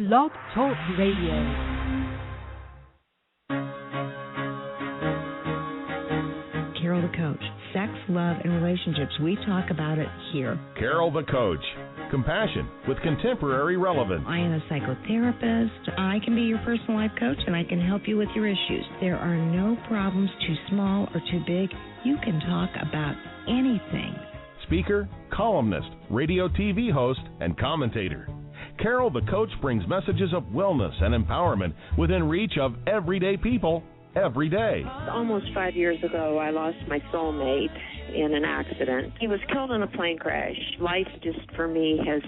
Blog Talk Radio. Carol the Coach. Sex, love, and relationships. We talk about it here. Carol the Coach. Compassion with contemporary relevance. I am a psychotherapist. I can be your personal life coach, and I can help you with your issues. There are no problems too small or too big. You can talk about anything. Speaker, columnist, radio TV host, and commentator. Carol the Coach brings messages of wellness and empowerment within reach of everyday people every day. Almost 5 years ago, I lost my soulmate in an accident. He was killed in a plane crash. Life just, for me, has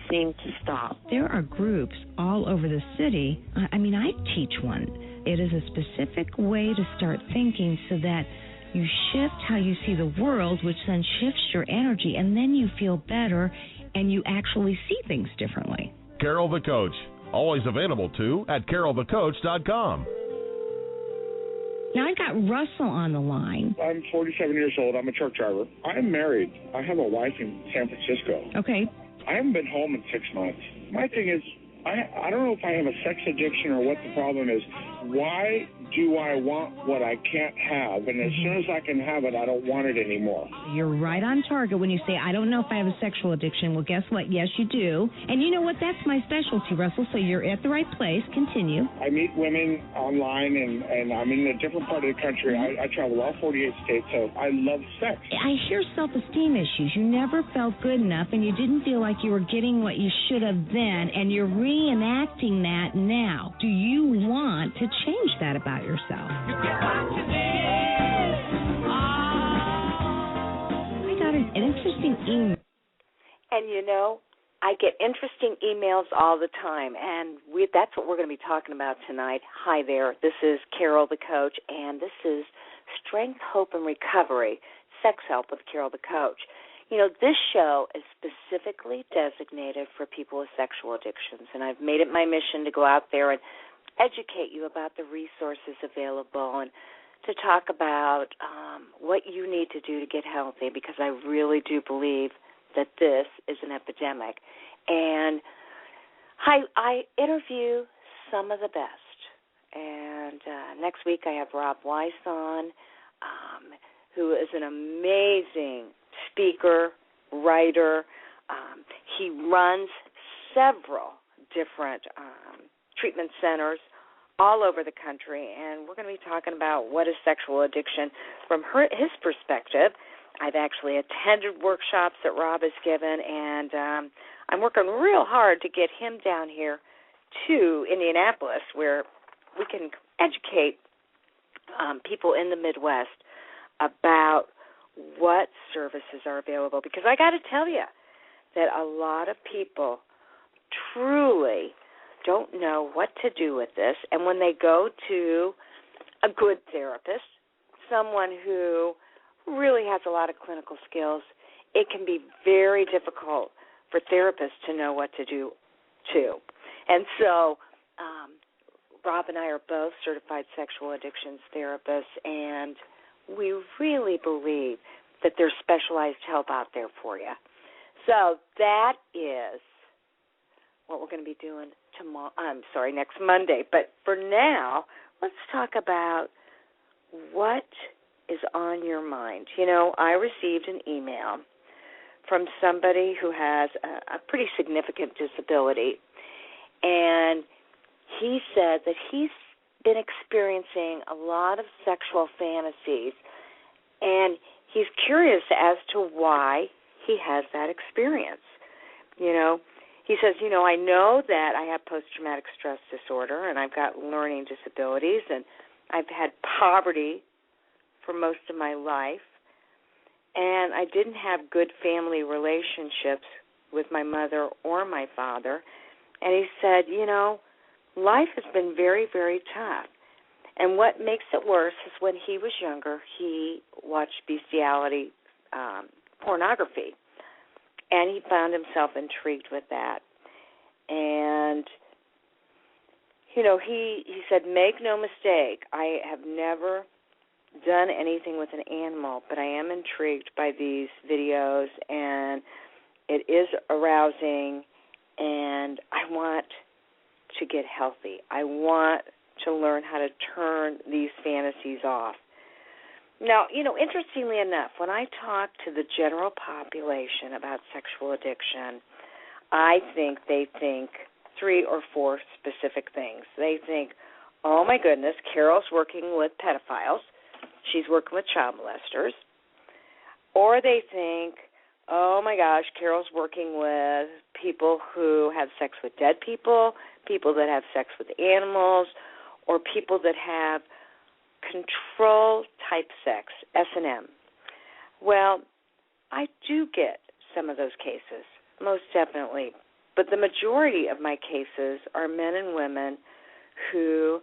seemed to stop. There are groups all over the city. I teach one. It is a specific way to start thinking so that you shift how you see the world, which then shifts your energy, and then you feel better and you actually see things differently. Carol the Coach, always available too at carolthecoach.com. Now, I've got Russell on the line. I'm 47 years old. I'm a truck driver. I'm married. I have a wife in San Francisco. Okay. I haven't been home in 6 months. My thing is, I don't know if I have a sex addiction or what the problem is. Why do I want what I can't have? And as soon as I can have it, I don't want it anymore. You're right on target when you say, I don't know if I have a sexual addiction. Well, guess what? Yes, you do. And you know what? That's my specialty, Russell, so you're at the right place. Continue. I meet women online, and I'm in a different part of the country. I travel all 48 states, so I love sex. I hear self-esteem issues. You never felt good enough, and you didn't feel like you were getting what you should have then, and you're reenacting that now. Do you want to change that about yourself? I got an interesting email. And you know, I get interesting emails all the time, and that's what we're going to be talking about tonight. Hi there, this is Carol the Coach, and this is Strength, Hope, and Recovery, Sex Help with Carol the Coach. You know, this show is specifically designated for people with sexual addictions, and I've made it my mission to go out there and educate you about the resources available and to talk about what you need to do to get healthy, because I really do believe that this is an epidemic. And I interview some of the best. And next week I have Rob Weiss on, who is an amazing speaker, writer. He runs several different treatment centers all over the country, and we're going to be talking about what is sexual addiction from his perspective. I've actually attended workshops that Rob has given, and I'm working real hard to get him down here to Indianapolis, where we can educate people in the Midwest about what services are available, because I got to tell you that a lot of people truly don't know what to do with this, and when they go to a good therapist, someone who really has a lot of clinical skills, it can be very difficult for therapists to know what to do too. And so Rob and I are both certified sexual addictions therapists, and we really believe that there's specialized help out there for you. So that is what we're going to be doing next Monday. But for now, let's talk about what is on your mind. You know, I received an email from somebody who has a pretty significant disability, and he said that he's been experiencing a lot of sexual fantasies, and he's curious as to why he has that experience. You know, he says, you know, I know that I have post-traumatic stress disorder, and I've got learning disabilities, and I've had poverty for most of my life, and I didn't have good family relationships with my mother or my father. And he said, you know, life has been very, very tough. And what makes it worse is when he was younger, he watched bestiality pornography, and he found himself intrigued with that. And, you know, he said, make no mistake, I have never done anything with an animal, but I am intrigued by these videos, and it is arousing, and I want to get healthy. I want to learn how to turn these fantasies off. Now, interestingly enough, when I talk to the general population about sexual addiction, I think they think 3 or 4 specific things. They think, oh, my goodness, Carol's working with pedophiles. She's working with child molesters. Or they think, oh, my gosh, Carol's working with people who have sex with dead people, people that have sex with animals, or people that have control-type sex, S&M. Well, I do get some of those cases, most definitely. But the majority of my cases are men and women who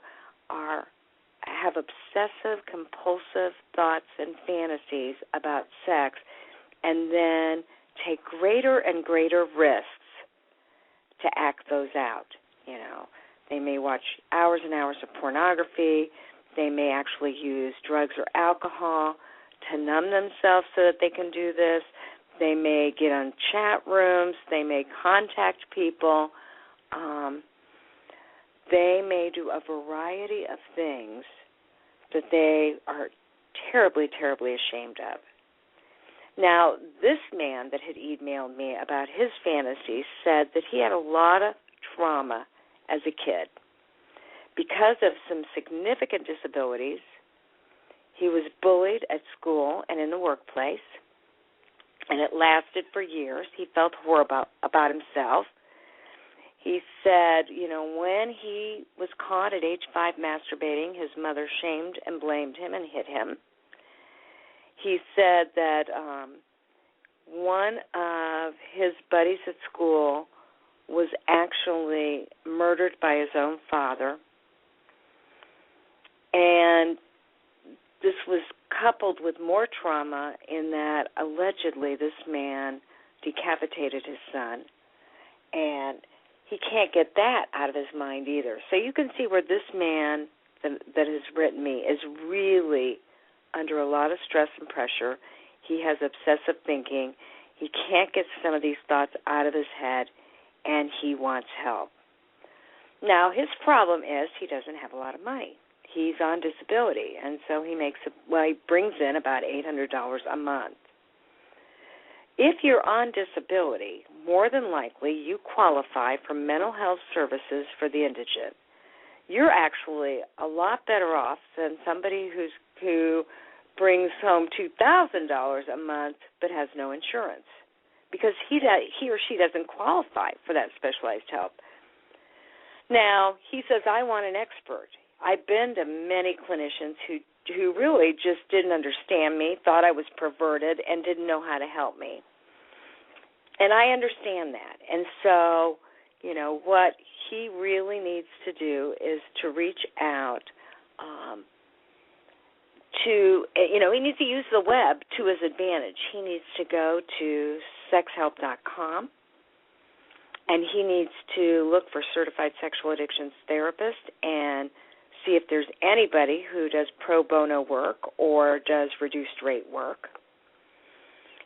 have obsessive-compulsive thoughts and fantasies about sex and then take greater and greater risks to act those out. They may watch hours and hours of pornography. They may actually use drugs or alcohol to numb themselves so that they can do this. They may get on chat rooms. They may contact people. They may do a variety of things that they are terribly, terribly ashamed of. Now, this man that had emailed me about his fantasies said that he had a lot of trauma as a kid. Because of some significant disabilities, he was bullied at school and in the workplace, and it lasted for years. He felt horrible about himself. He said, when he was caught at age 5 masturbating, his mother shamed and blamed him and hit him. He said that one of his buddies at school was actually murdered by his own father. And this was coupled with more trauma in that allegedly this man decapitated his son. And he can't get that out of his mind either. So you can see where this man that has written me is really under a lot of stress and pressure. He has obsessive thinking. He can't get some of these thoughts out of his head, and he wants help. Now, his problem is he doesn't have a lot of money. He's on disability, and so he brings in about $800 a month. If you're on disability, more than likely you qualify for mental health services for the indigent. You're actually a lot better off than somebody who brings home $2,000 a month but has no insurance, because he or she doesn't qualify for that specialized help. Now, he says, I want an expert. I've been to many clinicians who really just didn't understand me, thought I was perverted, and didn't know how to help me. And I understand that. And so, what he really needs to do is to reach out he needs to use the web to his advantage. He needs to go to sexhelp.com, and he needs to look for certified sexual addictions therapist and see if there's anybody who does pro bono work or does reduced rate work.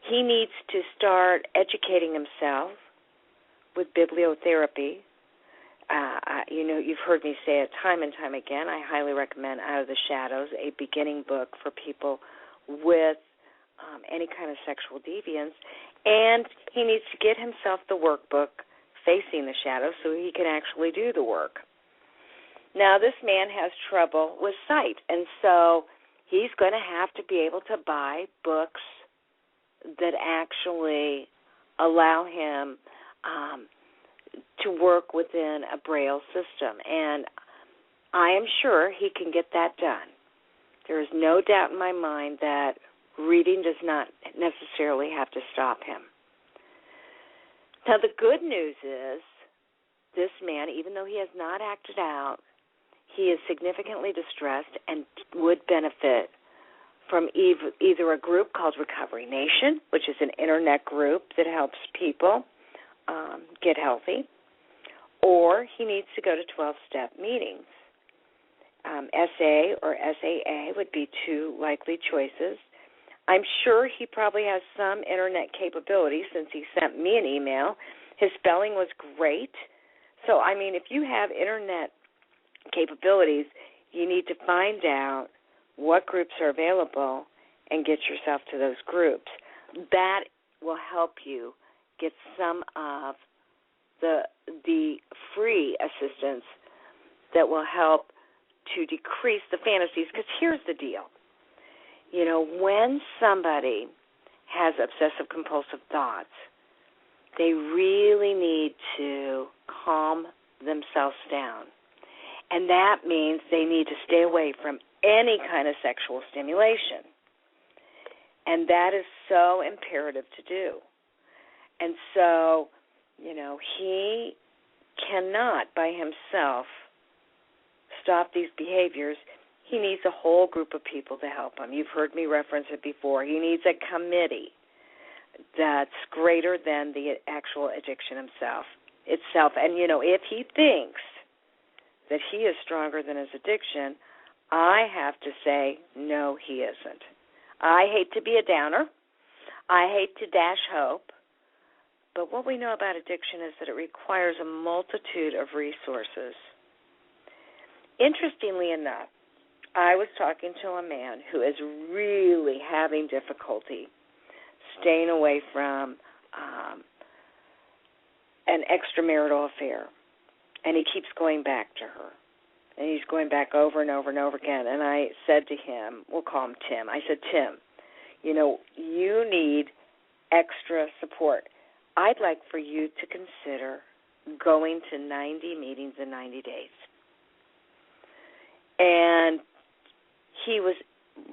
He needs to start educating himself with bibliotherapy. You've heard me say it time and time again. I highly recommend Out of the Shadows, a beginning book for people with any kind of sexual deviance. And he needs to get himself the workbook, Facing the Shadows, so he can actually do the work. Now, this man has trouble with sight, and so he's going to have to be able to buy books that actually allow him to work within a Braille system. And I am sure he can get that done. There is no doubt in my mind that reading does not necessarily have to stop him. Now, the good news is this man, even though he has not acted out, he is significantly distressed and would benefit from either a group called Recovery Nation, which is an internet group that helps people get healthy, or he needs to go to 12-step meetings. SA or SAA would be two likely choices. I'm sure he probably has some internet capability since he sent me an email. His spelling was great, So, I mean, if you have internet capabilities, you need to find out what groups are available and get yourself to those groups. That will help you get some of the free assistance that will help to decrease the fantasies. Because here's the deal. You know, when somebody has obsessive-compulsive thoughts, they really need to calm themselves down. And that means they need to stay away from any kind of sexual stimulation. And that is so imperative to do. And so, you know, he cannot by himself stop these behaviors. He needs a whole group of people to help him. You've heard me reference it before. He needs a committee that's greater than the actual addiction itself. And, you know, if he thinks that he is stronger than his addiction, I have to say, no, he isn't. I hate to be a downer. I hate to dash hope. But what we know about addiction is that it requires a multitude of resources. Interestingly enough, I was talking to a man who is really having difficulty staying away from an extramarital affair. And he keeps going back to her. And he's going back over and over and over again. And I said to him, we'll call him Tim. I said, Tim, you know, you need extra support. I'd like for you to consider going to 90 meetings in 90 days. And he was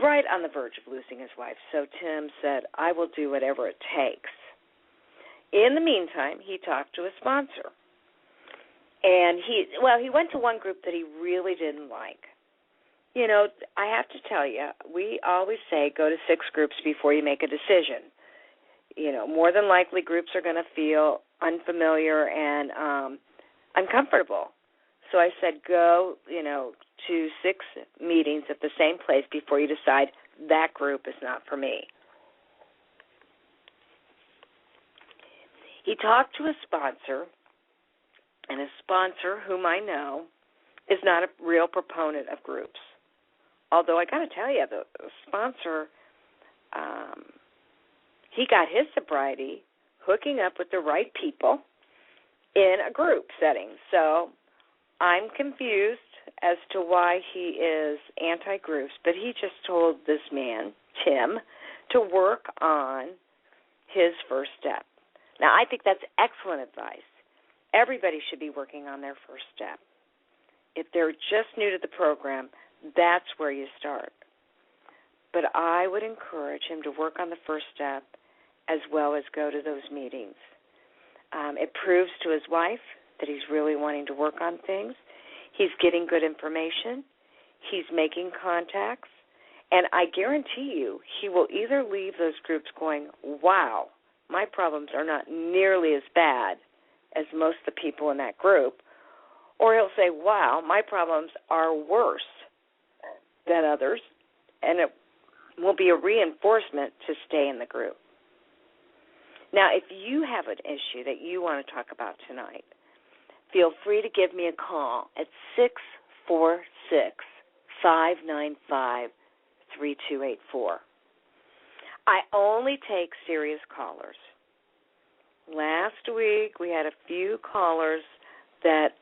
right on the verge of losing his wife. So Tim said, I will do whatever it takes. In the meantime, he talked to a sponsor. And he went to one group that he really didn't like. You know, I have to tell you, we always say go to 6 groups before you make a decision. You know, more than likely groups are going to feel unfamiliar and uncomfortable. So I said go, you know, to 6 meetings at the same place before you decide that group is not for me. He talked to a sponsor, and a sponsor whom I know is not a real proponent of groups. Although I got to tell you, the sponsor, he got his sobriety hooking up with the right people in a group setting. So I'm confused as to why he is anti-groups, but he just told this man, Tim, to work on his first step. Now, I think that's excellent advice. Everybody should be working on their first step. If they're just new to the program, that's where you start. But I would encourage him to work on the first step as well as go to those meetings. It proves to his wife that he's really wanting to work on things. He's getting good information. He's making contacts. And I guarantee you he will either leave those groups going, wow, my problems are not nearly as bad as most of the people in that group, or he'll say, wow, my problems are worse than others, and it will be a reinforcement to stay in the group. Now, if you have an issue that you want to talk about tonight, feel free to give me a call at 646-595-3284. I only take serious callers. Last week we had a few callers that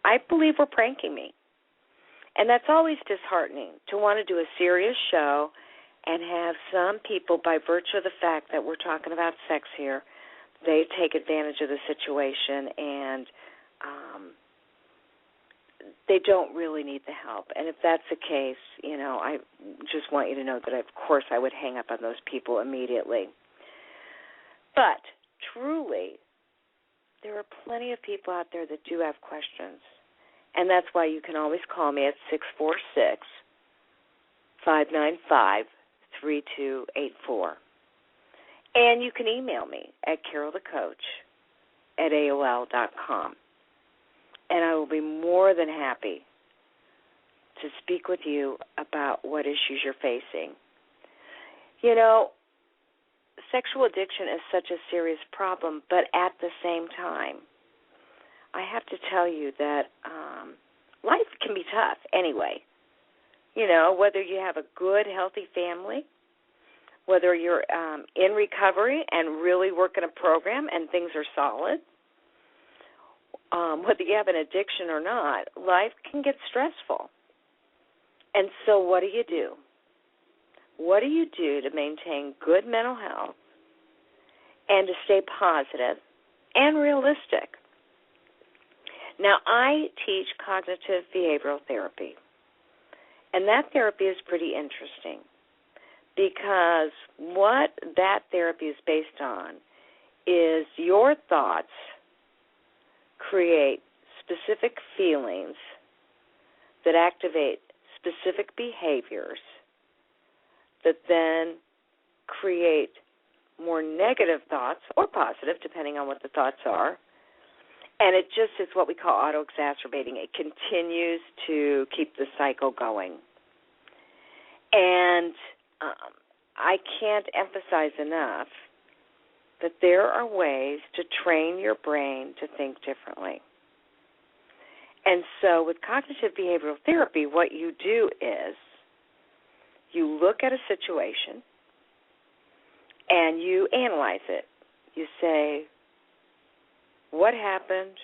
I believe were pranking me. And that's always disheartening to want to do a serious show and have some people, by virtue of the fact that we're talking about sex here, they take advantage of the situation and they don't really need the help. And if that's the case, you know, I just want you to know that, of course, I would hang up on those people immediately. But truly, there are plenty of people out there that do have questions. And that's why you can always call me at 646-595-3284. And you can email me at carolthecoach@AOL.com. And I will be more than happy to speak with you about what issues you're facing. You know, sexual addiction is such a serious problem, but at the same time, I have to tell you that life can be tough anyway. You know, whether you have a good, healthy family, whether you're in recovery and really working a program and things are solid, whether you have an addiction or not, life can get stressful. And so what do? What do you do to maintain good mental health and to stay positive and realistic? Now, I teach cognitive behavioral therapy, and that therapy is pretty interesting because what that therapy is based on is your thoughts create specific feelings that activate specific behaviors that then create more negative thoughts or positive, depending on what the thoughts are. And it just is what we call auto-exacerbating. It continues to keep the cycle going. And I can't emphasize enough that there are ways to train your brain to think differently. And so with cognitive behavioral therapy, what you do is you look at a situation and you analyze it. You say, what happened,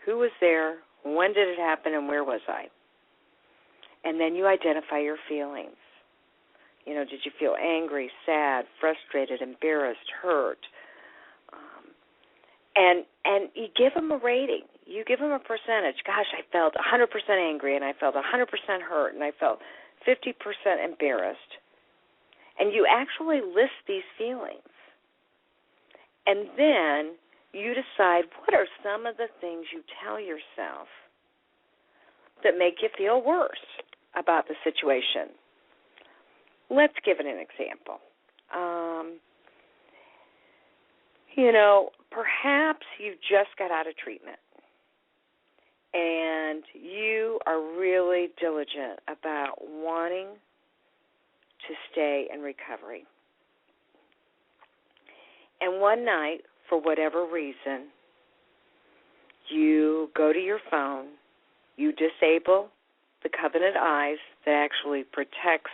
who was there, when did it happen, and where was I? And then you identify your feelings. You know, did you feel angry, sad, frustrated, embarrassed, hurt? And you give them a rating. You give them a percentage. Gosh, I felt 100% angry, and I felt 100% hurt, and I felt 50% embarrassed. And you actually list these feelings. And then you decide what are some of the things you tell yourself that make you feel worse about the situation. Let's give it an example. Perhaps you just got out of treatment and you are really diligent about wanting to stay in recovery. And one night, for whatever reason, you go to your phone, you disable the covenant eyes that actually protects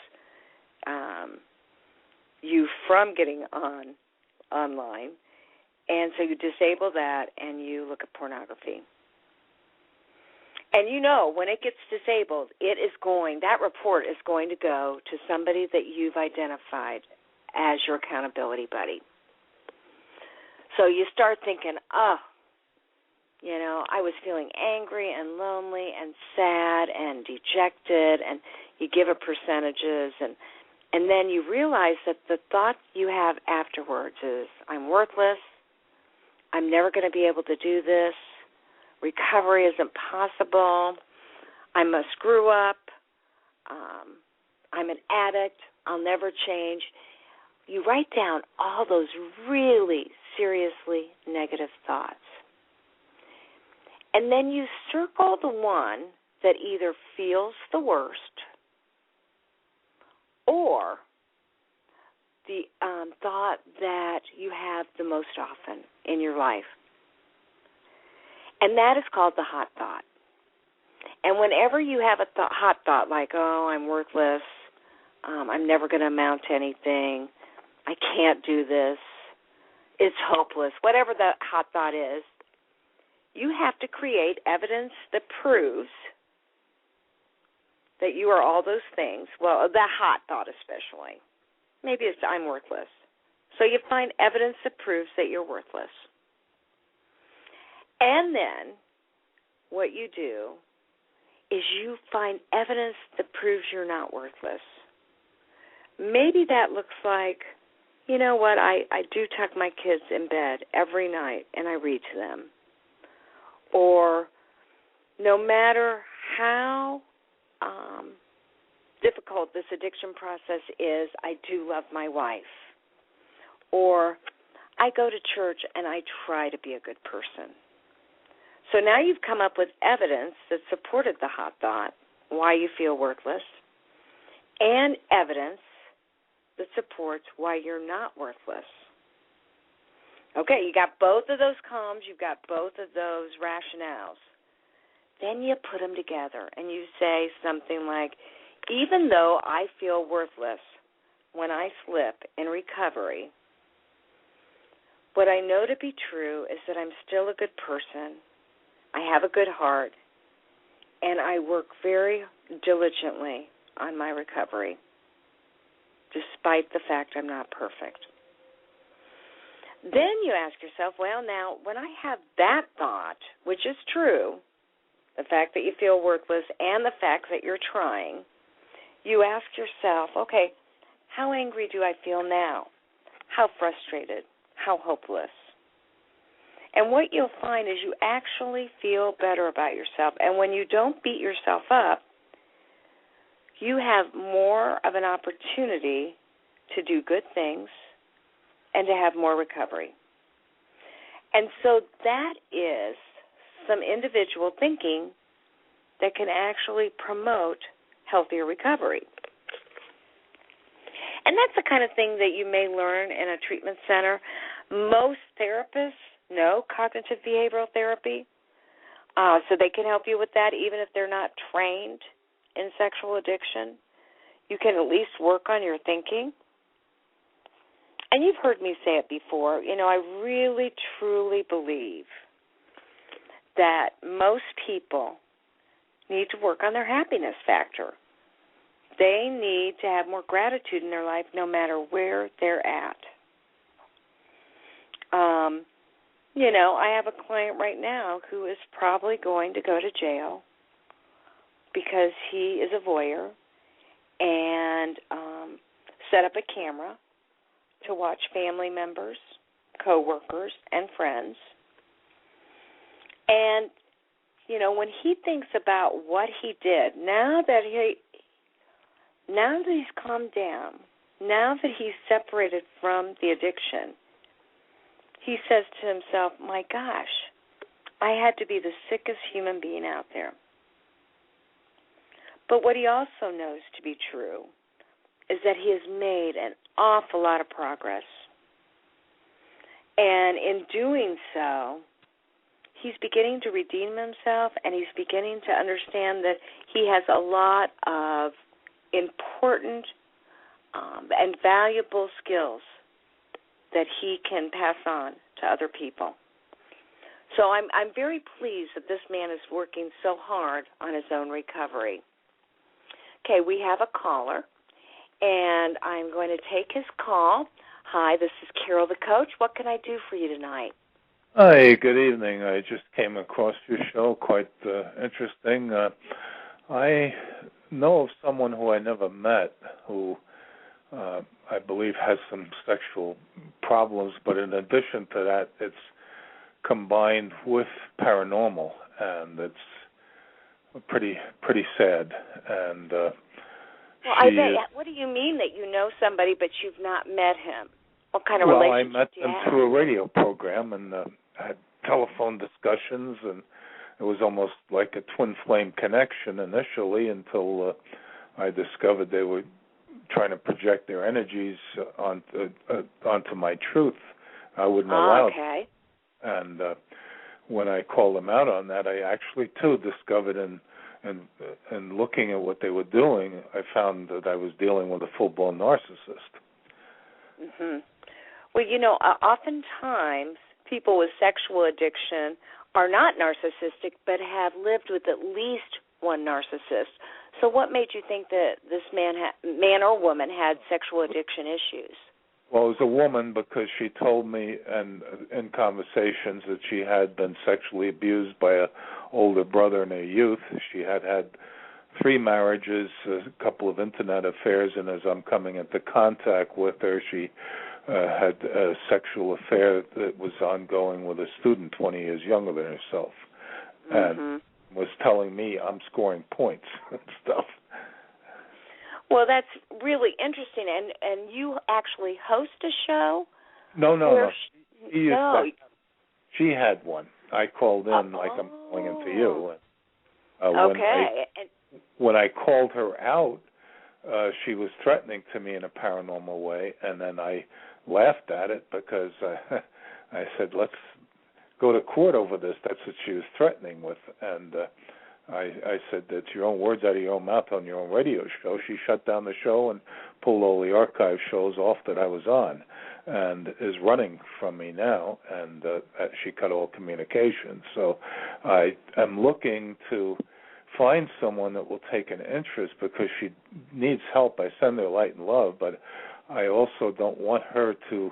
you from getting online, and so you disable that and you look at pornography. And when it gets disabled, that report is going to go to somebody that you've identified as your accountability buddy. So you start thinking, I was feeling angry and lonely and sad and dejected, and you give it percentages, and then you realize that the thought you have afterwards is, I'm worthless, I'm never going to be able to do this, recovery isn't possible, I'm a screw-up, I'm an addict, I'll never change. You write down all those really seriously negative thoughts. And then you circle the one that either feels the worst or the thought that you have the most often in your life. And that is called the hot thought. And whenever you have a hot thought like, I'm worthless, I'm never going to amount to anything, I can't do this, it's hopeless, whatever the hot thought is, you have to create evidence that proves that you are all those things. Well, that hot thought especially. Maybe it's I'm worthless. So you find evidence that proves that you're worthless. And then what you do is you find evidence that proves you're not worthless. Maybe that looks like, I do tuck my kids in bed every night and I read to them. Or no matter how difficult this addiction process is, I do love my wife. Or I go to church and I try to be a good person. So now you've come up with evidence that supported the hot thought, why you feel worthless, and evidence that supports why you're not worthless. Okay, you got both of those columns, you've got both of those rationales. Then you put them together and you say something like, even though I feel worthless when I slip in recovery, what I know to be true is that I'm still a good person, I have a good heart, and I work very diligently on my recovery, despite the fact I'm not perfect. Then you ask yourself, well, now, when I have that thought, which is true, the fact that you feel worthless and the fact that you're trying, you ask yourself, okay, how angry do I feel now? How frustrated? How hopeless? And what you'll find is you actually feel better about yourself. And when you don't beat yourself up, you have more of an opportunity to do good things and to have more recovery. And so that is some individual thinking that can actually promote healthier recovery. And that's the kind of thing that you may learn in a treatment center. Most therapists know cognitive behavioral therapy, so they can help you with that even if they're not trained in sexual addiction. You can at least work on your thinking. And you've heard me say it before, I really, truly believe that most people need to work on their happiness factor. They need to have more gratitude in their life no matter where they're at. I have a client right now who is probably going to go to jail because he is a voyeur and set up a camera to watch family members, coworkers, and friends. And, when he thinks about what he did, now that he's calmed down, now that he's separated from the addiction, he says to himself, my gosh, I had to be the sickest human being out there. But what he also knows to be true is that he has made an awful lot of progress. And in doing so, he's beginning to redeem himself, and he's beginning to understand that he has a lot of important and valuable skills that he can pass on to other people. So I'm very pleased that this man is working so hard on his own recovery. Okay, we have a caller, and I'm going to take his call. Hi, this is Carol the Coach. What can I do for you tonight? Hi, good evening. I just came across your show, quite interesting. I know of someone who I never met who I believe has some sexual problems, but in addition to that, it's combined with paranormal, and it's pretty sad. And what do you mean that you know somebody but you've not met him? What kind of relationship I met do you them have? through a radio program, and had telephone discussions, and it was almost like a twin flame connection initially until I discovered they were trying to project their energies onto my truth. I wouldn't allow it. Okay. And when I called them out on that, I actually, too, discovered in looking at what they were doing, I found that I was dealing with a full-blown narcissist. Mm-hmm. Well, oftentimes people with sexual addiction are not narcissistic but have lived with at least one narcissist. So what made you think that this man or woman had sexual addiction issues? Well, it was a woman because she told me in conversations that she had been sexually abused by an older brother in her youth. She had 3 marriages, a couple of Internet affairs, and as I'm coming into contact with her, she had a sexual affair that was ongoing with a student 20 years younger than herself. Mm-hmm. And was telling me I'm scoring points and stuff. Well, that's really interesting. And you actually host a show? No. She She had one. I called in like I'm calling into you. Okay. When I called her out, she was threatening to me in a paranormal way, and then I laughed at it because I said, let's go to court over this. That's what she was threatening with. And I said, that's your own words out of your own mouth on your own radio show. She shut down the show and pulled all the archive shows off that I was on, and is running from me now, and she cut all communication. So I am looking to find someone that will take an interest, because she needs help. I send her light and love, but I also don't want her to,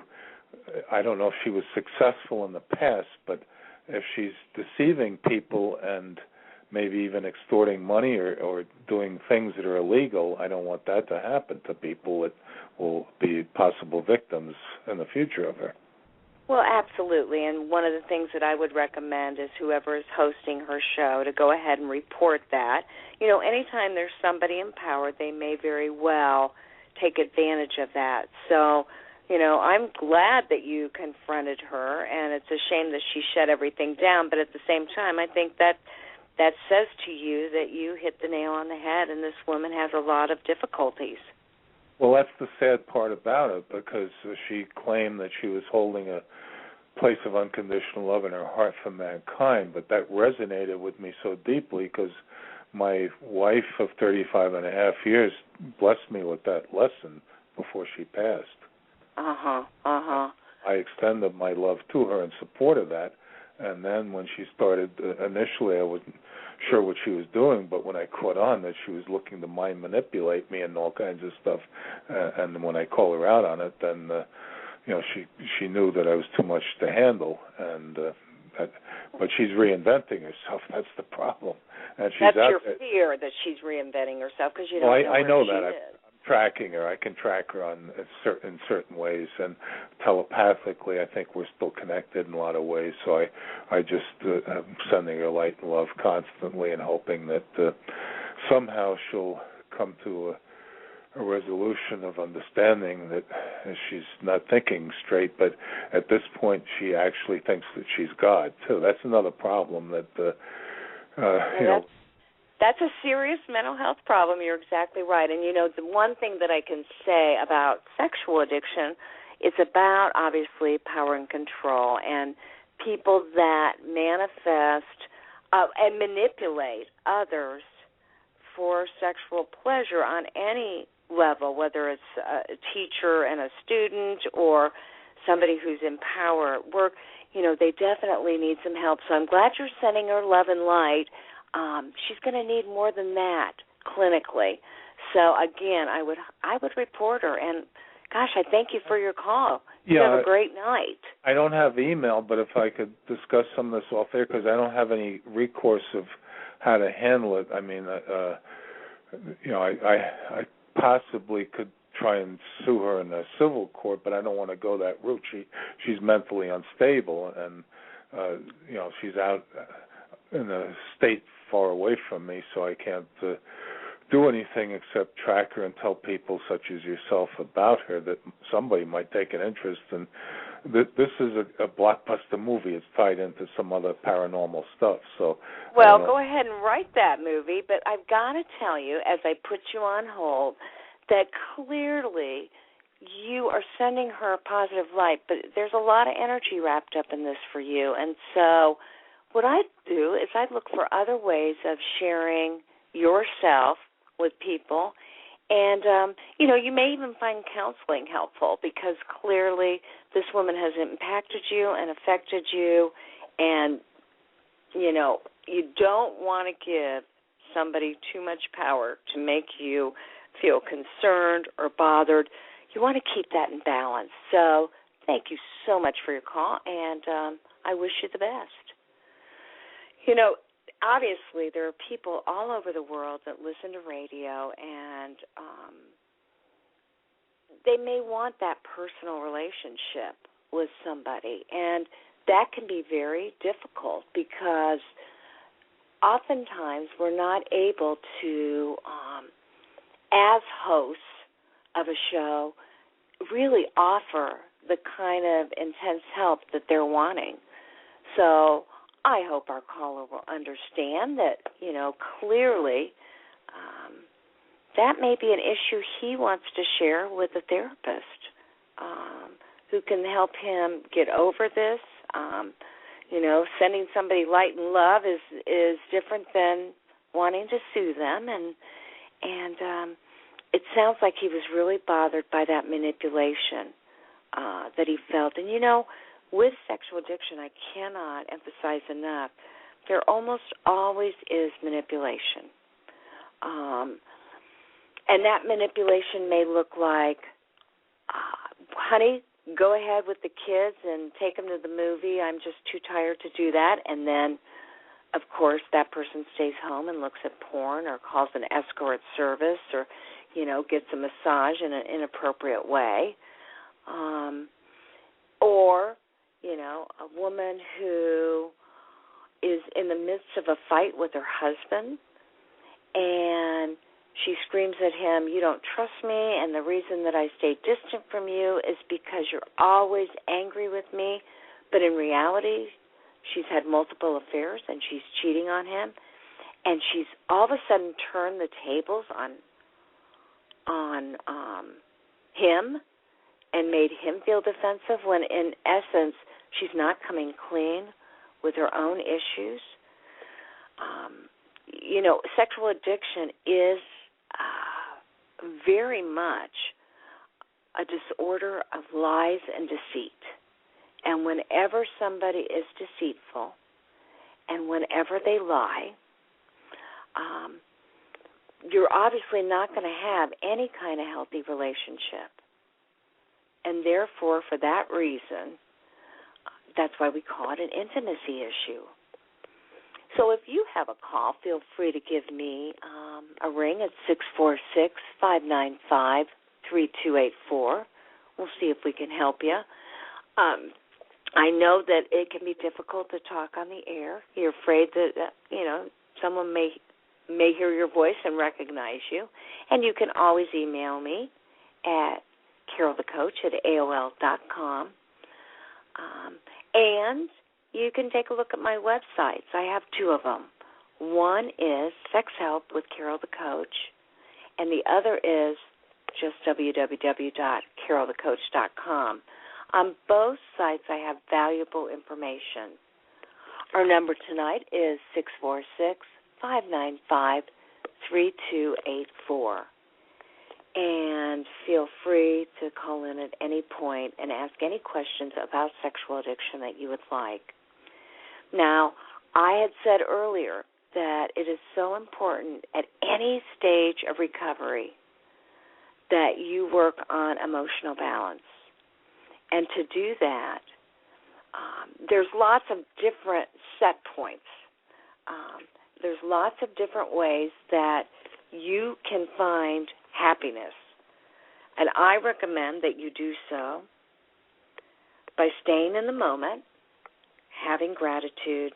I don't know if she was successful in the past, but if she's deceiving people and maybe even extorting money or doing things that are illegal, I don't want that to happen to people that will be possible victims in the future of her. Well, absolutely. And one of the things that I would recommend is whoever is hosting her show to go ahead and report that. You know, anytime there's somebody in power, they may very well take advantage of that. So, you know, I'm glad that you confronted her, and it's a shame that she shut everything down. But at the same time, I think that says to you that you hit the nail on the head, and this woman has a lot of difficulties. Well, that's the sad part about it, because she claimed that she was holding a place of unconditional love in her heart for mankind, but that resonated with me so deeply, because my wife of 35 and a half years blessed me with that lesson before she passed. I extended my love to her in support of that, and then when she started, initially I wasn't sure what she was doing, but when I caught on that she was looking to mind manipulate me and all kinds of stuff, and when I called her out on it, then you know, she knew that I was too much to handle, and but she's reinventing herself. That's the problem. And she's that's your fear, that she's reinventing herself, because you don't know I know where that. she is. Tracking her. I can track her in certain ways, and telepathically I think we're still connected in a lot of ways. So I just am sending her light and love constantly, and hoping that somehow she'll come to a resolution of understanding that she's not thinking straight, but at this point she actually thinks that she's God too. That's another problem that you know. That's a serious mental health problem. You're exactly right. And, you know, the one thing that I can say about sexual addiction, it's about, obviously, power and control. And people that manifest and manipulate others for sexual pleasure on any level, whether it's a teacher and a student or somebody who's in power at work, you know, they definitely need some help. So I'm glad you're sending her love and light. She's going to need more than that clinically. So again, I would report her. And gosh, I thank you for your call. You have a great night. I don't have email, but if I could discuss some of this off air, because I don't have any recourse of how to handle it. I mean, you know, I possibly could try and sue her in a civil court, but I don't want to go that route. She's mentally unstable, and you know, she's out in a state far away from me, so I can't do anything except track her and tell people such as yourself about her that somebody might take an interest. And this is a blockbuster movie. It's tied into some other paranormal stuff. So, well, go ahead and write that movie, but I've got to tell you, as I put you on hold, that clearly you are sending her a positive light, but there's a lot of energy wrapped up in this for you. And so what I do is I look for other ways of sharing yourself with people. And, you know, you may even find counseling helpful, because clearly this woman has impacted you and affected you. And, you know, you don't want to give somebody too much power to make you feel concerned or bothered. You want to keep that in balance. So thank you so much for your call, and I wish you the best. You know, obviously there are people all over the world that listen to radio, and they may want that personal relationship with somebody, and that can be very difficult, because oftentimes we're not able to, as hosts of a show, really offer the kind of intense help that they're wanting. So I hope our caller will understand that, you know, clearly that may be an issue he wants to share with a therapist. who can help him get over this. Sending somebody light and love is different than wanting to sue them, and it sounds like he was really bothered by that manipulation that he felt. And, with sexual addiction, I cannot emphasize enough, there almost always is manipulation. And that manipulation may look like, honey, go ahead with the kids and take them to the movie. I'm just too tired to do that. And then, of course, that person stays home and looks at porn or calls an escort service or, gets a massage in an inappropriate way. Or, a woman who is in the midst of a fight with her husband and she screams at him, you don't trust me, and the reason that I stay distant from you is because you're always angry with me. But in reality, she's had multiple affairs and she's cheating on him, and she's all of a sudden turned the tables on him and made him feel defensive when in essence she's not coming clean with her own issues. Sexual addiction is very much a disorder of lies and deceit. And whenever somebody is deceitful and whenever they lie, you're obviously not going to have any kind of healthy relationship. And therefore, for that reason, that's why we call it an intimacy issue. So if you have a call, feel free to give me a ring at 646-595-3284. We'll see if we can help you. I know that it can be difficult to talk on the air. You're afraid that, someone may hear your voice and recognize you. And you can always email me at carolthecoach@AOL.com. And you can take a look at my websites. I have two of them. One is Sex Help with Carol the Coach, and the other is just www.carolthecoach.com. On both sites, I have valuable information. Our number tonight is 646-595-3284. And feel free to call in at any point and ask any questions about sexual addiction that you would like. Now, I had said earlier that it is so important at any stage of recovery that you work on emotional balance. And to do that, there's lots of different set points. There's lots of different ways that you can find happiness. And I recommend that you do so by staying in the moment, having gratitude,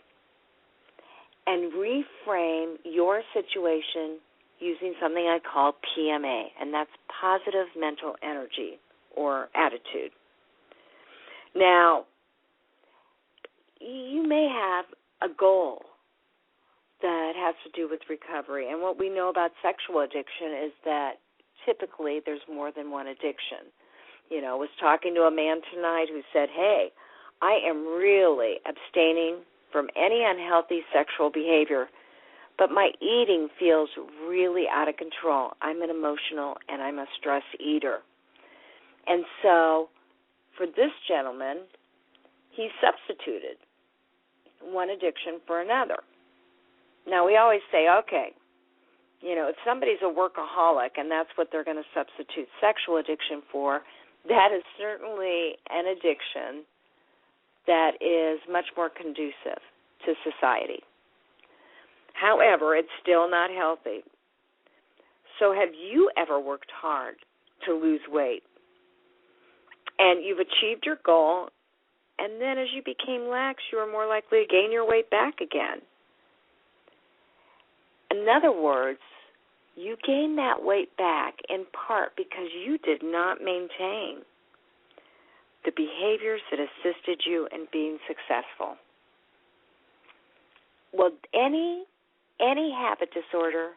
and reframe your situation using something I call PMA, and that's positive mental energy or attitude. Now, you may have a goal that has to do with recovery, and what we know about sexual addiction is that typically there's more than one addiction. I was talking to a man tonight who said, hey, I am really abstaining from any unhealthy sexual behavior, but my eating feels really out of control. I'm an emotional and I'm a stress eater. And so for this gentleman, he substituted one addiction for another. Now, we always say, okay, if somebody's a workaholic and that's what they're going to substitute sexual addiction for, that is certainly an addiction that is much more conducive to society. However, it's still not healthy. So have you ever worked hard to lose weight? And you've achieved your goal, and then as you became lax, you were more likely to gain your weight back again. In other words, you gained that weight back in part because you did not maintain the behaviors that assisted you in being successful. Well, any habit disorder,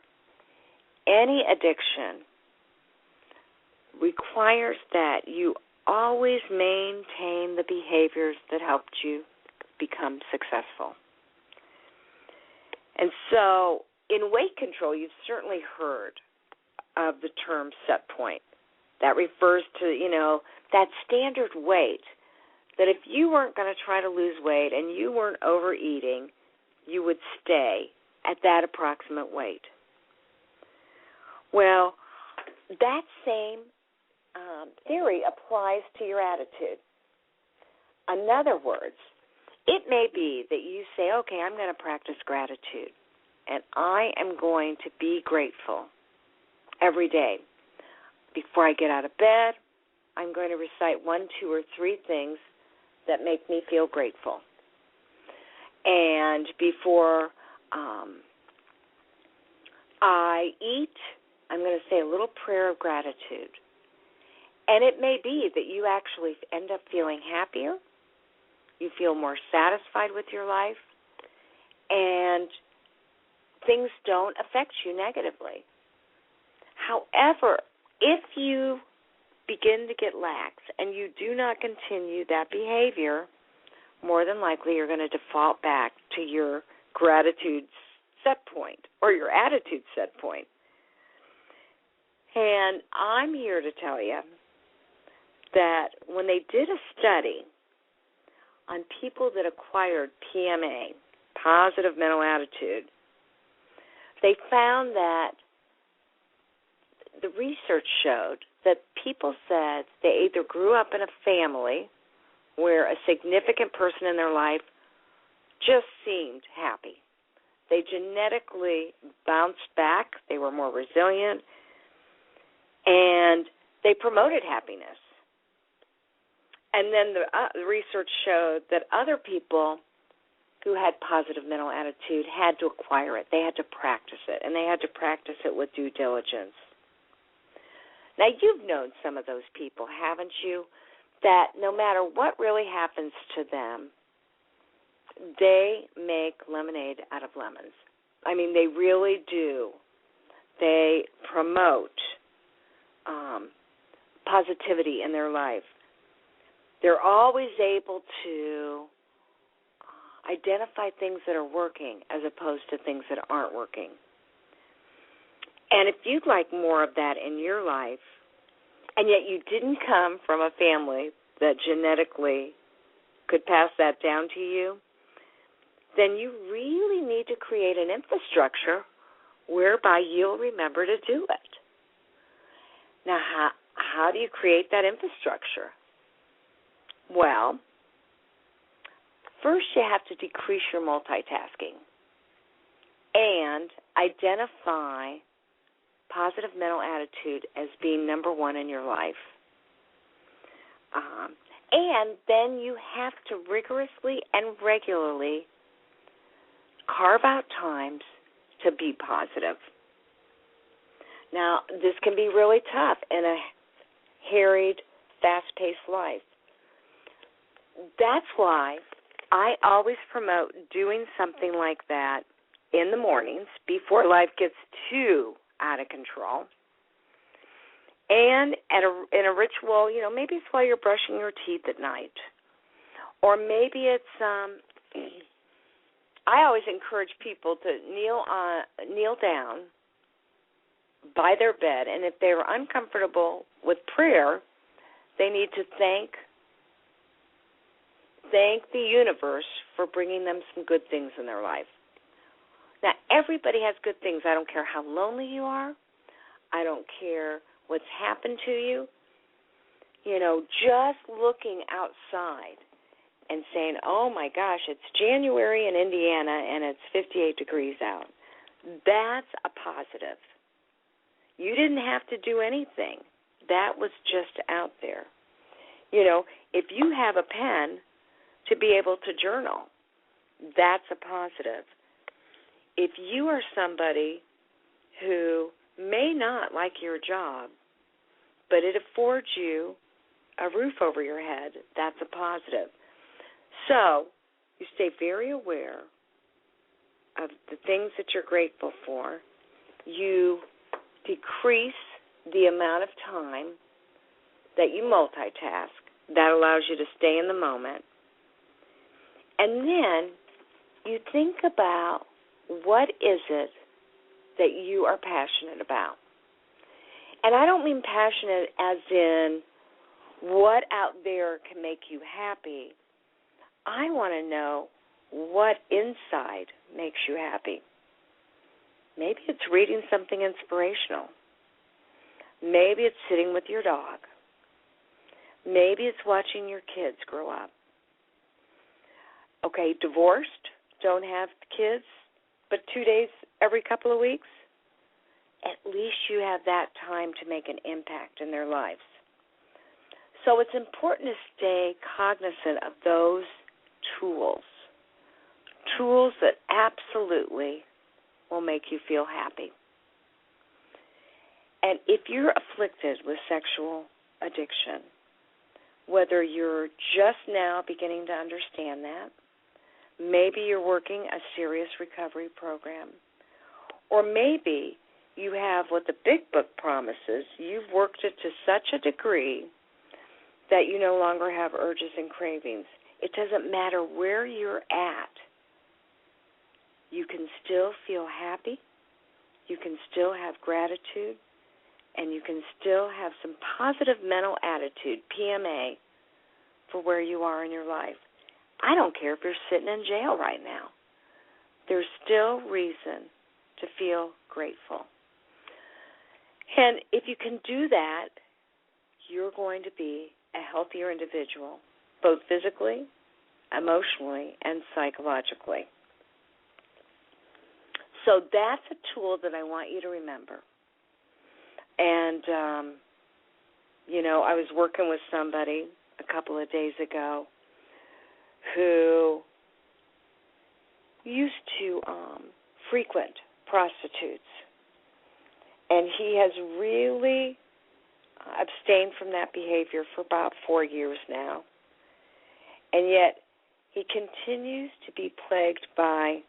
any addiction requires that you always maintain the behaviors that helped you become successful. And so in weight control, you've certainly heard of the term set point. That refers to, that standard weight that if you weren't going to try to lose weight and you weren't overeating, you would stay at that approximate weight. Well, that same theory applies to your attitude. In other words, it may be that you say, okay, I'm going to practice gratitude, and I am going to be grateful every day. Before I get out of bed, I'm going to recite 1, 2, or 3 things that make me feel grateful. And before I eat, I'm going to say a little prayer of gratitude. And it may be that you actually end up feeling happier, you feel more satisfied with your life, and things don't affect you negatively. However, if you begin to get lax and you do not continue that behavior, more than likely you're going to default back to your gratitude set point or your attitude set point. And I'm here to tell you that when they did a study on people that acquired PMA, positive mental attitude, they found that the research showed that people said they either grew up in a family where a significant person in their life just seemed happy. They genetically bounced back. They were more resilient. And they promoted happiness. And then the research showed that other people who had positive mental attitude had to acquire it. They had to practice it, and they had to practice it with due diligence. Now, you've known some of those people, haven't you, that no matter what really happens to them, they make lemonade out of lemons. I mean, they really do. They promote positivity in their life. They're always able to identify things that are working as opposed to things that aren't working. And if you'd like more of that in your life, and yet you didn't come from a family that genetically could pass that down to you, then you really need to create an infrastructure whereby you'll remember to do it. Now, how do you create that infrastructure? Well, first you have to decrease your multitasking and identify positive mental attitude as being number one in your life. And then you have to rigorously and regularly carve out times to be positive. Now, this can be really tough in a harried, fast-paced life. That's why I always promote doing something like that in the mornings before life gets too out of control. And in a ritual, maybe it's while you're brushing your teeth at night. Or maybe it's, I always encourage people to kneel down by their bed, and if they're uncomfortable with prayer, they need to thank the universe for bringing them some good things in their life. Now, everybody has good things. I don't care how lonely you are. I don't care what's happened to you. Just looking outside and saying, oh, my gosh, it's January in Indiana and it's 58 degrees out. That's a positive. You didn't have to do anything. That was just out there. If you have a pen to be able to journal, that's a positive. If you are somebody who may not like your job, but it affords you a roof over your head, that's a positive. So you stay very aware of the things that you're grateful for. You decrease the amount of time that you multitask. That allows you to stay in the moment. And then you think about, what is it that you are passionate about? And I don't mean passionate as in what out there can make you happy. I want to know what inside makes you happy. Maybe it's reading something inspirational. Maybe it's sitting with your dog. Maybe it's watching your kids grow up. Okay, divorced, don't have kids, but 2 days every couple of weeks? At least you have that time to make an impact in their lives. So it's important to stay cognizant of those tools that absolutely will make you feel happy. And if you're afflicted with sexual addiction, whether you're just now beginning to understand that, maybe you're working a serious recovery program, or maybe you have what the big book promises, you've worked it to such a degree that you no longer have urges and cravings. It doesn't matter where you're at. You can still feel happy, you can still have gratitude, and you can still have some positive mental attitude, PMA, for where you are in your life. I don't care if you're sitting in jail right now. There's still reason to feel grateful. And if you can do that, you're going to be a healthier individual, both physically, emotionally, and psychologically. So that's a tool that I want you to remember. And, I was working with somebody a couple of days ago who used to frequent prostitutes. And he has really abstained from that behavior for about 4 years now. And yet he continues to be plagued by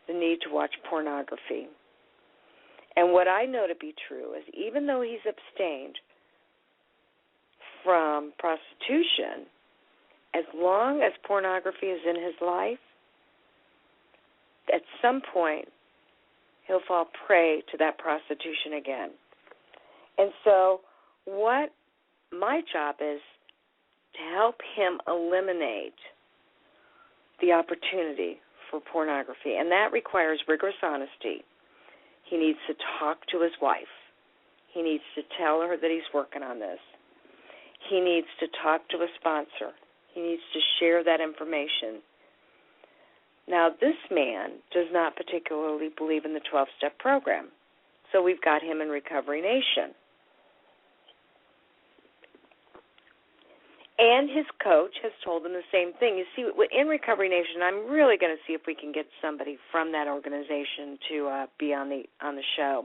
the need to watch pornography. And what I know to be true is, even though he's abstained from prostitution, as long as pornography is in his life, at some point he'll fall prey to that prostitution again. And so what my job is to help him eliminate the opportunity for pornography, and that requires rigorous honesty. He needs to talk to his wife. He needs to tell her that he's working on this. He needs to talk to a sponsor. He needs to share that information. Now, this man does not particularly believe in the 12-step program, so we've got him in Recovery Nation. And his coach has told him the same thing. You see, in Recovery Nation, I'm really going to see if we can get somebody from that organization to be on the show.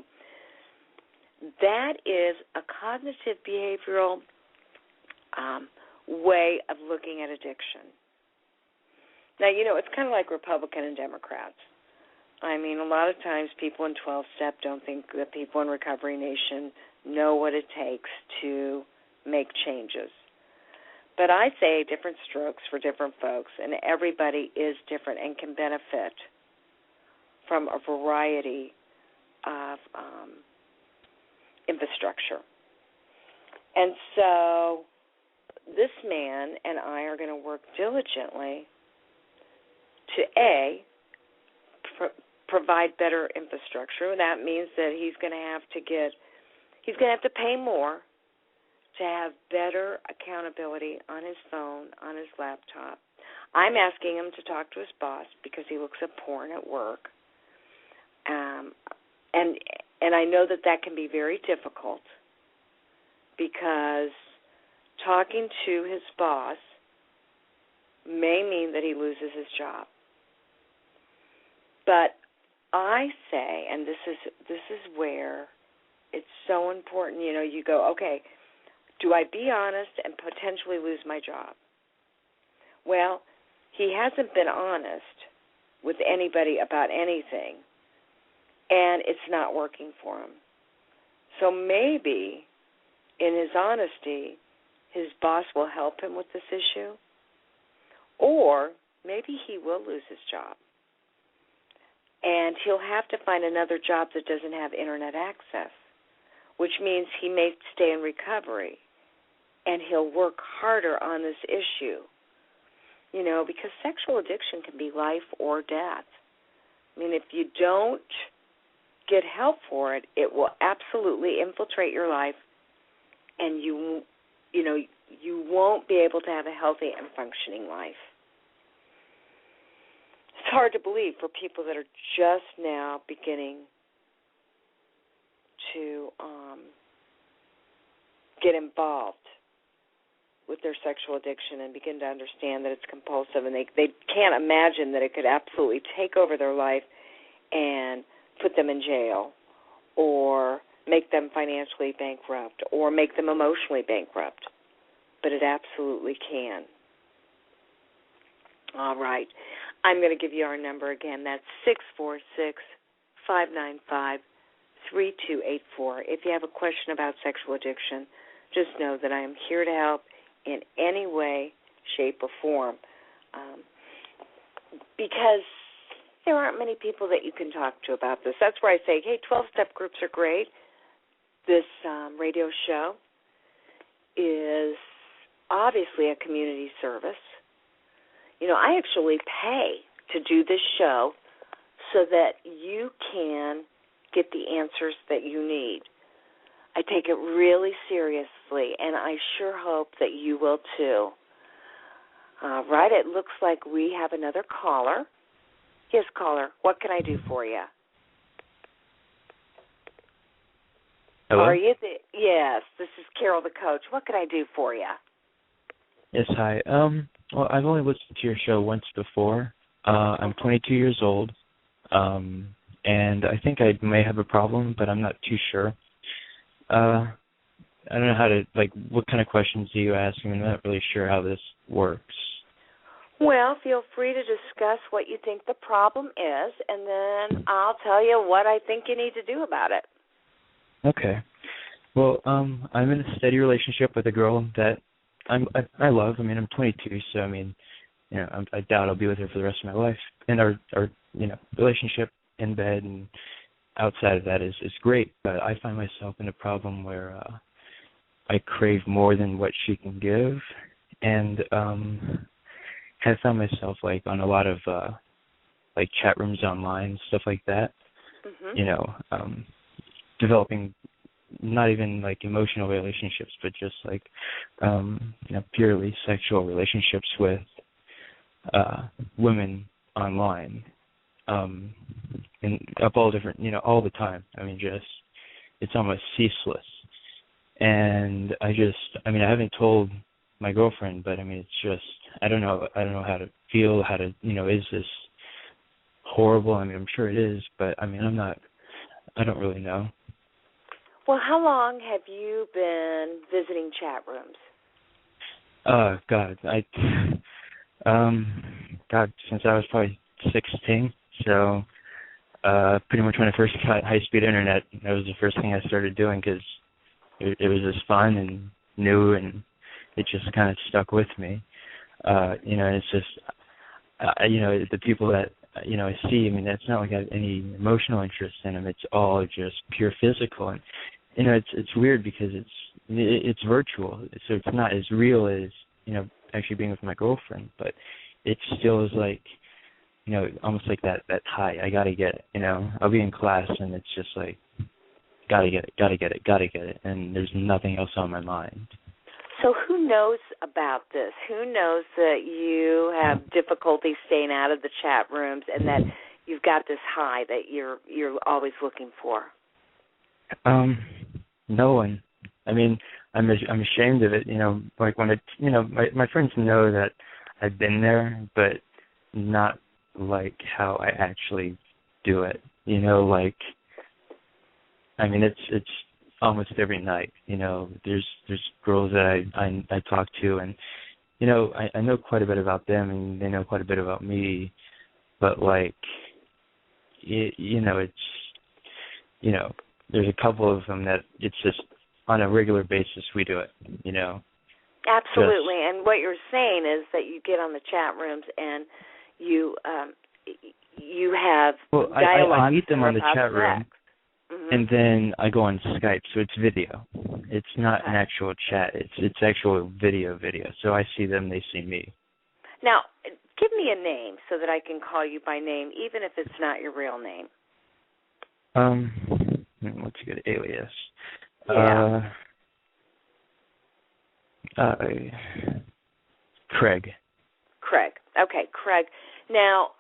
That is a cognitive behavioral way of looking at addiction. Now, it's kind of like Republican and Democrats. I mean, a lot of times people in 12-step don't think that people in Recovery Nation know what it takes to make changes. But I say different strokes for different folks, and everybody is different and can benefit from a variety of infrastructure. And so this man and I are going to work diligently to, provide better infrastructure. That means that he's going to have to pay more to have better accountability on his phone, on his laptop. I'm asking him to talk to his boss because he looks at porn at work. And I know that can be very difficult, because talking to his boss may mean that he loses his job. But I say, and this is where it's so important, you go, okay, do I be honest and potentially lose my job? Well, he hasn't been honest with anybody about anything, and it's not working for him. So maybe in his honesty, his boss will help him with this issue, or maybe he will lose his job. And he'll have to find another job that doesn't have internet access, which means he may stay in recovery, and he'll work harder on this issue. You know, because sexual addiction can be life or death. I mean, if you don't get help for it, it will absolutely infiltrate your life, and you won't be able to have a healthy and functioning life. It's hard to believe for people that are just now beginning to get involved with their sexual addiction and begin to understand that it's compulsive, and they can't imagine that it could absolutely take over their life and put them in jail or make them financially bankrupt or make them emotionally bankrupt. But it absolutely can. All right. I'm going to give you our number again. That's 646-595-3284. If you have a question about sexual addiction, just know that I am here to help in any way, shape, or form, because there aren't many people that you can talk to about this. That's where I say, hey, 12-step groups are great. This radio show is obviously a community service. You know, I actually pay to do this show so that you can get the answers that you need. I take it really seriously, and I sure hope that you will too. All right, it looks like we have another caller. Yes, caller, what can I do for you? Hello? Are you yes, this is Carol the coach. What can I do for you? Yes, hi. Well, I've only listened to your show once before. I'm 22 years old, and I think I may have a problem, but I'm not too sure. I don't know how to, what kind of questions do you ask? I mean, I'm not really sure how this works. Well, feel free to discuss what you think the problem is, and then I'll tell you what I think you need to do about it. Okay. Well, I'm in a steady relationship with a girl that I love. I mean, I'm 22, so I mean, you know, I doubt I'll be with her for the rest of my life. And our relationship in bed and outside of that is great. But I find myself in a problem where I crave more than what she can give, and have found myself on a lot of chat rooms online, stuff like that. Mm-hmm. You know, developing not even emotional relationships, but just purely sexual relationships with women online, and of all different, all the time. I mean, it's almost ceaseless. And I haven't told my girlfriend, but I mean, it's just, I don't know how to feel, is this horrible? I mean, I'm sure it is, but I mean, I don't really know. Well, how long have you been visiting chat rooms? Since I was probably 16. So, pretty much when I first got high-speed internet, that was the first thing I started doing because it was just fun and new, and it just kind of stuck with me. It's just, the people that, I see, I mean, that's not like I have any emotional interest in them. It's all just pure physical. And, it's weird because it's virtual. So it's not as real as, actually being with my girlfriend. But it still is almost like that high. I got to get it, I'll be in class and it's just got to get it. And there's nothing else on my mind. So who knows about this? Who knows that you have difficulty staying out of the chat rooms and that you've got this high that you're always looking for? No one. I mean, I'm ashamed of it. When my friends know that I've been there, but not how I actually do it. I mean, it's almost every night. There's girls that I talk to, and I know quite a bit about them, and they know quite a bit about me. But there's a couple of them that it's just on a regular basis we do it. Absolutely. And what you're saying is that you get on the chat rooms and you have dialogue. I meet them on the chat room, mm-hmm. and then I go on Skype, so it's video. It's not an actual chat. It's actual video. So I see them, they see me. Now, give me a name so that I can call you by name, even if it's not your real name. What's a good alias? Yeah. Craig. Okay, Craig. Now,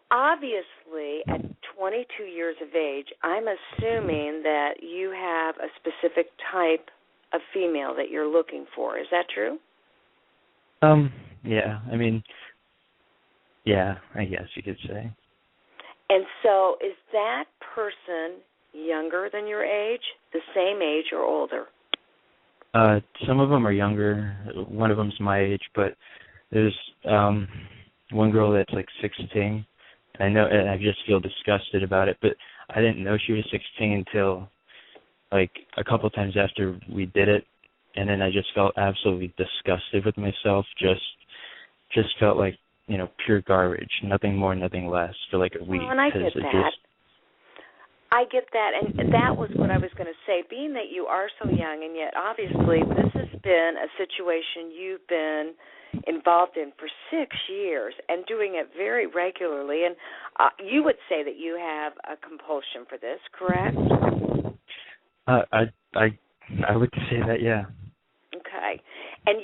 obviously, at 22 years of age, I'm assuming that you have a specific type of female that you're looking for. Is that true? Yeah. I mean, yeah, I guess you could say. And so is that person younger than your age, the same age, or older? Some of them are younger. One of them's my age, but there's one girl that's like 16. I know, and I just feel disgusted about it, but I didn't know she was 16 until like a couple times after we did it, and then I just felt absolutely disgusted with myself. Just felt like, pure garbage, nothing more, nothing less, for like a week. Well, and I get that. I get that, and that was what I was going to say. Being that you are so young, and yet obviously this has been a situation you've been involved in for 6 years and doing it very regularly, and you would say that you have a compulsion for this, correct? I would say that, yeah. Okay. And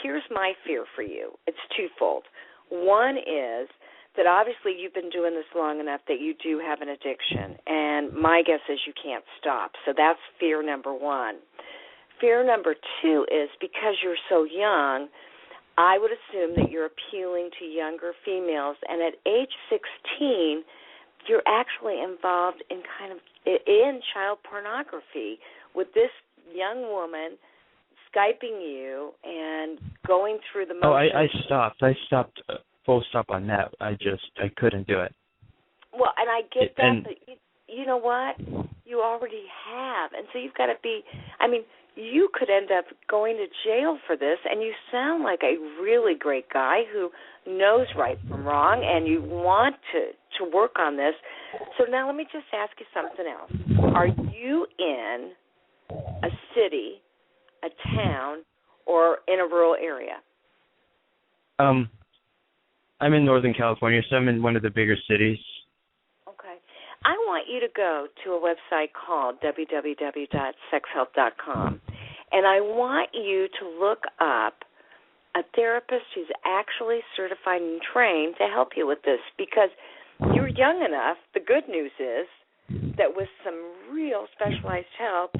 here's my fear for you. It's twofold. One is that obviously you've been doing this long enough that you do have an addiction, and my guess is you can't stop. So that's fear number one. Fear number two is because you're so young, I would assume that you're appealing to younger females, and at age 16, you're actually involved in in child pornography with this young woman Skyping you and going through the motions. I stopped full stop on that. I couldn't do it. Well, and I get that, but you know what? You already have. And so you've got to be, you could end up going to jail for this, and you sound like a really great guy who knows right from wrong, and you want to work on this. So now let me just ask you something else. Are you in a city, a town, or in a rural area? I'm in Northern California, so I'm in one of the bigger cities. Okay. I want you to go to a website called www.sexhelp.com, and I want you to look up a therapist who's actually certified and trained to help you with this, because you're young enough. The good news is that with some real specialized help,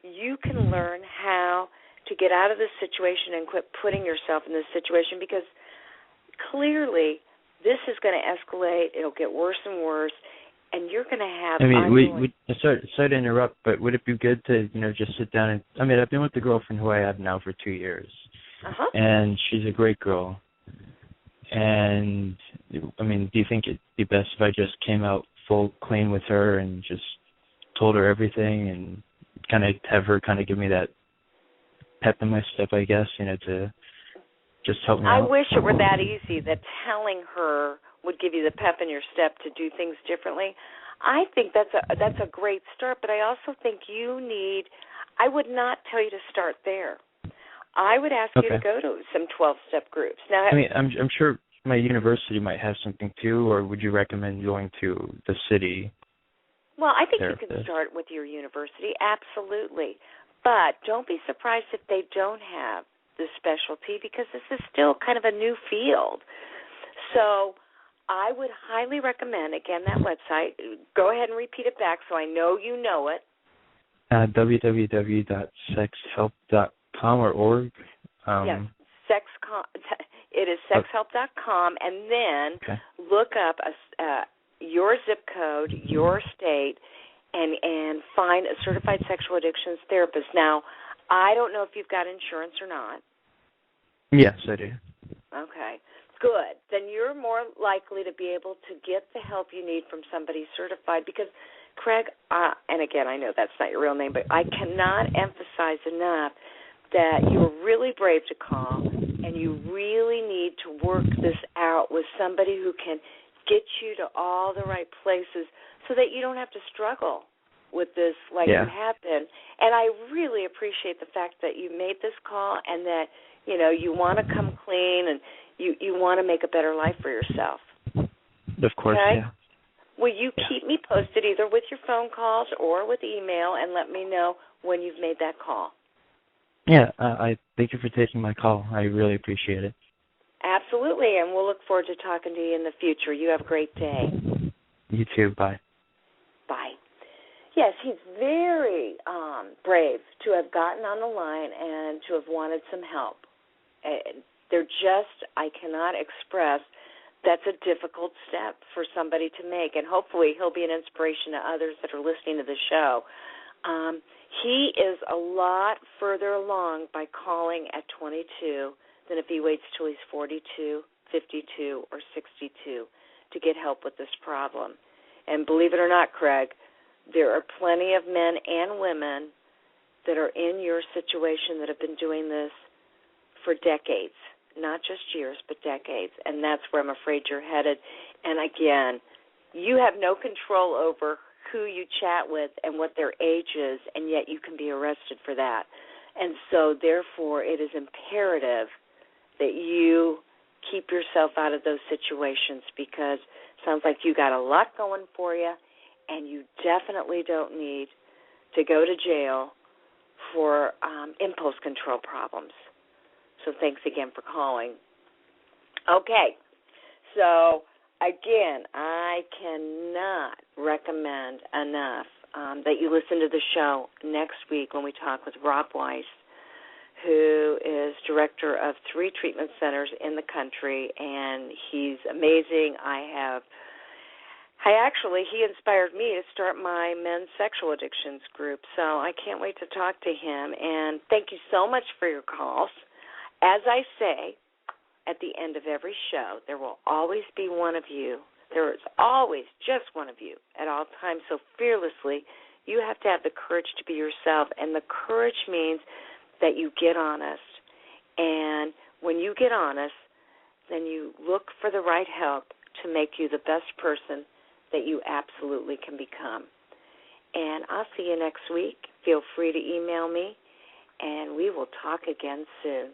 you can learn how to get out of this situation and quit putting yourself in this situation, because clearly this is going to escalate. It'll get worse and worse, and you're going to have... sorry to interrupt, but would it be good to, just sit down and... I've been with the girlfriend who I have now for 2 years, and she's a great girl. And, do you think it'd be best if I just came out full clean with her and just told her everything and kind of have her give me that pep in my step, I guess, to just help me out? I wish it were that easy, that telling her would give you the pep in your step to do things differently. I think that's a great start, but I also think I would not tell you to start there. I would ask you to go to some 12-step groups. Now, I'm sure my university might have something too, or would you recommend going to the city? Well, I think therapist? You can start with your university, absolutely. But don't be surprised if they don't have this specialty, because this is still kind of a new field. So I would highly recommend, again, that website. Go ahead and repeat it back so I know you know it. www.sexhelp.com or org. Yes, it is sexhelp.com, and then look up your zip code, your state, and find a certified sexual addictions therapist. Now, I don't know if you've got insurance or not. Yes, I do. Okay, good. Then you're more likely to be able to get the help you need from somebody certified, because, Craig, and again, I know that's not your real name, but I cannot emphasize enough that you were really brave to call, and you really need to work this out with somebody who can get you to all the right places so that you don't have to struggle with this like you have been. And I really appreciate the fact that you made this call and that, you want to come clean and you want to make a better life for yourself. Of course, okay? Yeah. Will you keep me posted either with your phone calls or with email and let me know when you've made that call? Yeah, I thank you for taking my call. I really appreciate it. Absolutely, and we'll look forward to talking to you in the future. You have a great day. You too. Bye. Bye. Yes, he's very brave to have gotten on the line and to have wanted some help. I cannot express, that's a difficult step for somebody to make, and hopefully he'll be an inspiration to others that are listening to the show. He is a lot further along by calling at 22 than if he waits till he's 42, 52, or 62 to get help with this problem. And believe it or not, Craig, there are plenty of men and women that are in your situation that have been doing this for decades, not just years, but decades, and that's where I'm afraid you're headed. And again, you have no control over who you chat with and what their age is, and yet you can be arrested for that. And so, therefore, it is imperative that you keep yourself out of those situations because it sounds like you got a lot going for you, and you definitely don't need to go to jail for impulse control problems. So thanks again for calling. Okay, so again, I cannot recommend enough that you listen to the show next week when we talk with Rob Weiss, who is director of 3 treatment centers in the country, and he's amazing. He inspired me to start my men's sexual addictions group, so I can't wait to talk to him. And thank you so much for your calls. As I say, at the end of every show, there will always be one of you. There is always just one of you at all times. So fearlessly, you have to have the courage to be yourself. And the courage means that you get honest. And when you get honest, then you look for the right help to make you the best person that you absolutely can become. And I'll see you next week. Feel free to email me, and we will talk again soon.